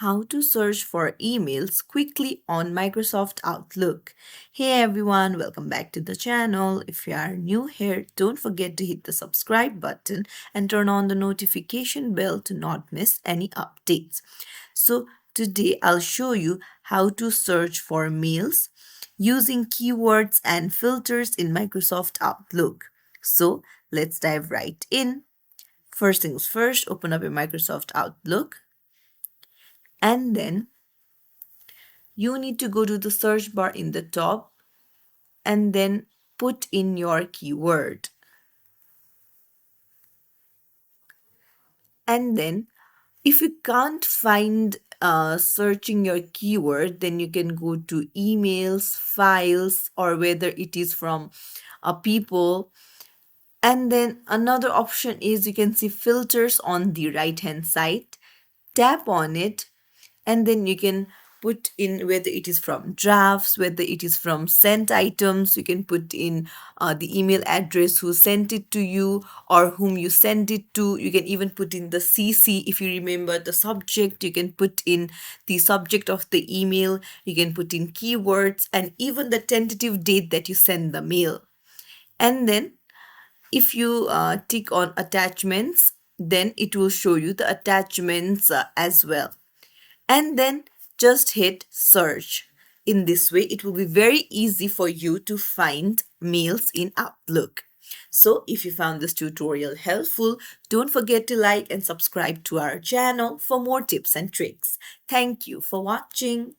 how to search for emails quickly on Microsoft Outlook. Hey everyone, welcome back to the channel. If you are new here, don't forget to hit the subscribe button and turn on the notification bell to not miss any updates. So today I'll show you how to search for mails using keywords and filters in Microsoft Outlook. So let's dive right in. First things first, open up your Microsoft Outlook, and then you need to go to the search bar in the top and then put in your keyword. And then if you can't find searching your keyword, then you can go to emails, files, or whether it is from people. And then another option is you can see filters on the right hand side. Tap on it, and then you can put in whether it is from drafts, whether it is from sent items. You can put in the email address who sent it to you or whom you sent it to. You can even put in the CC. If you remember the subject, you can put in the subject of the email. You can put in keywords and even the tentative date that you send the mail. And then if you tick on attachments, then it will show you the attachments as well. And then just hit search. In this way, it will be very easy for you to find mails in Outlook. So if you found this tutorial helpful, don't forget to like and subscribe to our channel for more tips and tricks. Thank you for watching.